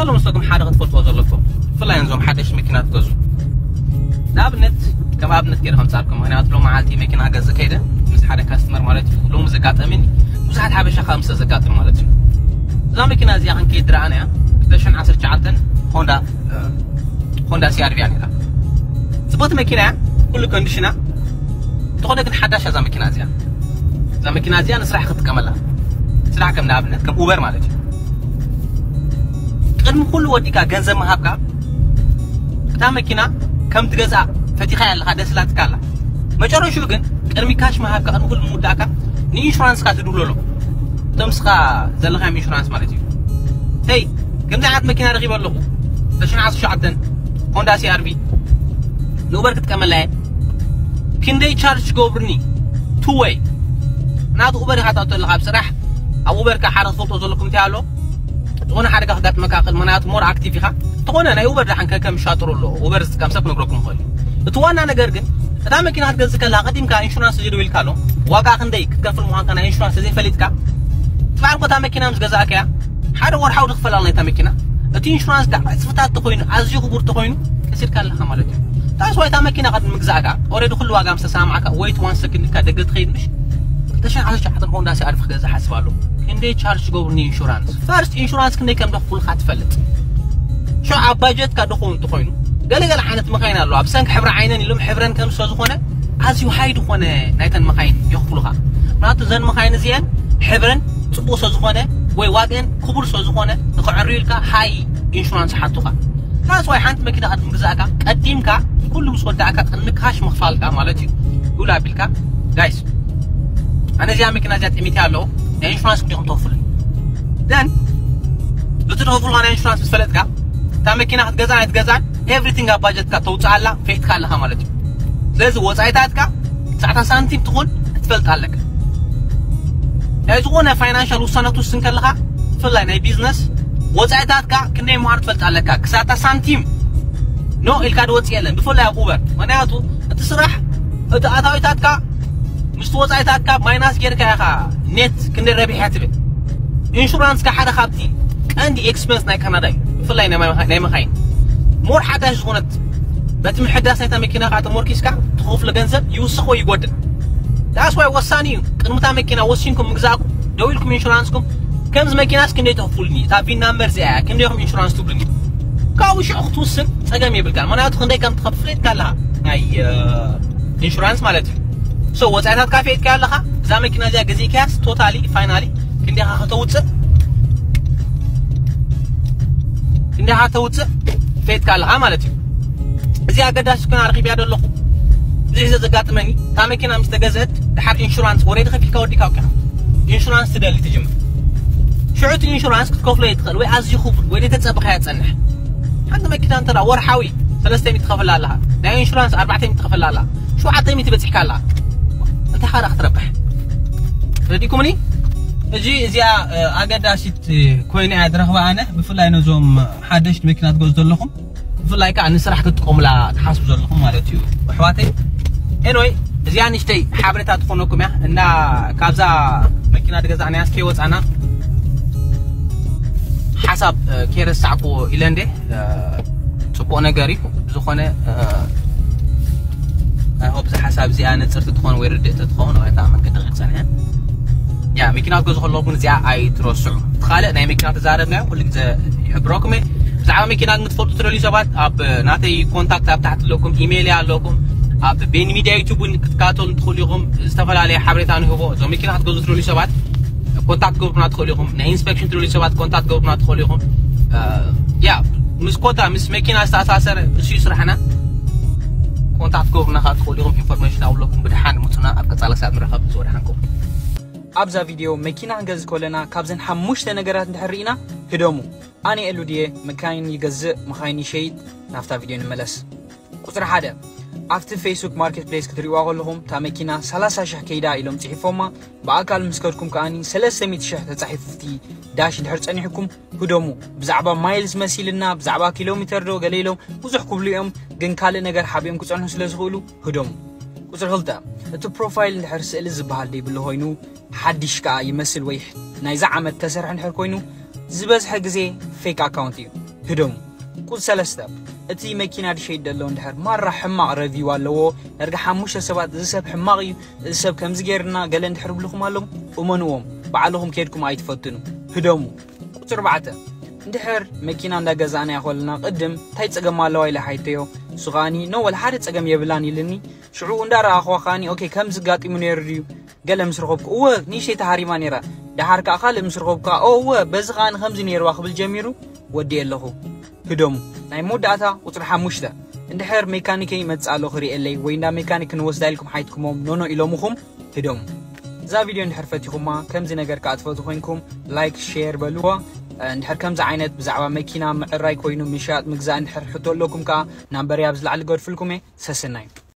قالوا مسلكم حدا تفلتوا زلكم فلا ينزوم حدش مكينات جزو دابنت كم ابنت كده خمساركم هنا لو معالتي مكينه جز كده مس حدا كاستمر مالتي لو مزقاطمني بزحت حبشه خمسه زقاطم مالتي لا مكينه زي عن كيد رانا تشن 10 شعلتن هوندا سي ار في يعني لا صبت مكينه كل كونديشنا تاخذك حداش زي مكينه زي نسرح خطكملها سرح كم نابنت كم اوبر مالتي قدم كل وديكا غنزب مهابكا تا مكينه كم تجزع فتيخا يالها دسلات كالا ما جرشو كن قدمي كاش مهابكا قدم كل موداكا ني انشورانس كا تدولولو تمسخا زلخا انشورانس مالتي هي كم زعات مكينه رغيب لكو تشن 10 شعبتن هوندا سي ار في نوبر كتكمل كندي تشارج غوبرني تو واي نات اوبر حتى لها بصراحه اوبر كحرس فوتو زلكم تيالو تكون حركه خدات مكاخل منات مور اكتيف فيها تكون انا اوبر دحن كم شاطر له اوبر كم سب نغركم خالي توانا ነገር ግን እታ መኪና ትገዝከላ ቀዲም ካ ኢንሹራንስ ጅሩ ይልካሎ ዋጋ ክንደይ ከፍል ሙሃን kana ኢንሹራንስ ዘይ ፈሊትካ ትባርኮ ታ መኪና ምስ ገዛከያ ሓደ ወርሓው ድኽፈላልና እታ መኪና እቲ ኢንሹራንስ ዳ ጽፍታት ተኮይኑ አዝዩ ክቡር ተኮይኑ ከሲርካለኻ ማለት እዩ ታስ ወይ ታ መኪና ቀድ ምግዛካ ኦሬዲ ኩሉ ዋጋ ምስ ተሳማዓካ ወይት ዋን ሰከንድ ካ ደገት ኸይድምሽ ተሻ ዓለሽ ሓተን ሆንዳ ሲ አርፍ ገዛ ሓስባሉ كندي تشارج غوبرني انشورانس فيرست انشورانس كندي كم دخل خاتفلت شو عباجت كدخون تخوينو قال عينت مخاين الله ابسنك حبر عينن يلوم حبرن كم سو زخونه ازيو حيد خونه نايتن مخاين يخفلوها معناته زين مخاين زين حبرن صبو سو زخونه وي واغن كبر سو زخونه نخعريلكا هاي انشورانس حطوها ناس واي حنت مكيده قد مغزاكا قديمكا كل مسوداكا قنكاش مخفالكا مالتي يقول ابيلكا جايز انا زي مكينه جات ايميتي الله انشورانس بدهم توفر دان بتروفر انا انشورانس بسفلتك تا مكينه هتجزع everything budget كا توصعلا فيت كالها مالتي لازم وصايتاتك 9 سنتيم تكون تفلطالك ايزغونه فاينانشال وسناتو سنكلها فلاي ناي بيزنس وصايتاتك كني مار تفلطالك 9 سنتيم نو الكاد وصي يلن بفلاي اوبر مناتو تسرح اتاتايتاتك مستوصايتاتك مايناس غيركا ياخا نت كندي ربيحات بي انشورانس كحدا خابتي عندي اكسبنس ناي كندا فلاي ناي مخاين مور حدا شغونت بتم حداث نايتا مكينه قاعده موركيسكا تخوف لغنزب يوسخو يغدل داس واي وصاني قدمتا مكينه وسينكم مغزاكم دويلكم انشورانسكم كمز مكيناس كندي تفولني تابي نمبر زي كنديهم انشورانس تبلني كاوش اخت وسن صقم يبلكال منات كندي كم تخفلت كلها اي انشورانس مالتي سو وصايتات كافيت كالها زا مكينه زي غزيكاس توتالي فاينالي كندي هاتوص فيت كالها مالتي زي اقداش كنا رقيب يادلخو زي زغاطمني تا مكينه مستغزت دحر انشورانس وريد خفيلكا وديكاوكا انشورانس تدلي تجمع شعوت انشورانس كوفلي يدخل وي ازي خبر وي تتصبخ يتصنح عند مكينه انت ورحاوي 300 تخفل لها لا انشورانس 400 تخفل لها شو 400 تبصح كالها انت حارق تربح رديكمني اجي زي اقداشيت كويني ادرخبا انا بفلاي نزوم حدش مكينات غوز دلخم بفلاي كان نسرح كتقوم لا تحاسب دلخم مالتي وحواتي انوي زي انشتي حبرتا تخونكم يا ان كابزا مكينات غزانا اسكي وصانا حسب كيرس صعقو إلندي صبو نغاري زخونه هوب حساب زي انا صرت تخون ويردت تخون ويتا مكن تغصنه يا مكينات غوز خلوكم زي اي تروسو خالق ناي مكينات تزاربنا كل غزه يحبروكم زعما مكينات متفوتو ترولي سبات اب ناتي كونتاكت اب تحت لكم ايميل يالكم اب بين ميديا يوتيوب كتكاتل تخليهم استفال حبريت انه هو زو مكينات غوز ترولي سبات كونتاكت غوبنا تخليهم نا انسبكشن ترولي سبات كونتاكت غوبنا تخليهم يا مسكوتا مس مكينه استاساسر شي يسرحنا كونتاكت غوبنا تخليهم انفورميشن اولكم بدحان متنا ابقصال ساعه مرخب زورحنكم ابزا فيديو مكينه انغز كولنا كابزن حموشته نغرات نحرينا هدومو اني الوديه مكاين يغزء مخايني شيد نافتا فيديو نملس قطر حدا افتر فيسبوك ماركت بليس كتريوا لهم تا مكينه 30 شح كيدا اليوم تحفوما باكل مسكركم كاني 300 شح تصحفتي داش دحر صنيحكم هدومو بزعبا مايلز مسيلنا بزعبا كيلومتر دو غليلو بزح كبليهم جن كال نجر حبيم كصنح سلازخولو هدومو قطر هلتا اتو بروفايل دحر سئل زبحال دي بلو هينو حدش كا يمثل ويح ناي زعمت تسرح نحر كوينو زبزح غزي فيك اكاونت هدوم قول سلسته اتي مكينة دي شيء دلون دحر مرة حماق ريفيو اللو ارجع حموش السبات زسب حماقي السب كم زجيرنا قالن تحرب لكم علهم ومنوهم بعلهم كيدكم عايت فتنوا هدومو قلت ربعته دحر مكينة عند جزانا يقولنا قدم تايت أجمع الله إلى حيته سغاني نو ولا حد أجمع يبلاني لني شعور ندار أخو خاني أوكي كم زقات يمنيرديو قال مسرقوبك أوه نيشي تهاري ما نرى دحر كأخال مسرقوبك أوه بزغان خمس نير واخ بالجميرو ودي له هدوم ناي موداتا وطرحا مشتا اندحر ميكانيكي متسالو خري اللي ويندا ميكانيك نوسدايلكم حيتكم نونو إلومكم هدوم زا فيديو اندحر فتيكم كم زي نجار كاتفوتو خوينكم لايك شير بلوا اندحر كم زي عينت بزعبا ميكينا معراي كوينو مشات مجزا اندحر حطو لكم كا نامبر يابز لعل قد فلكم سسناي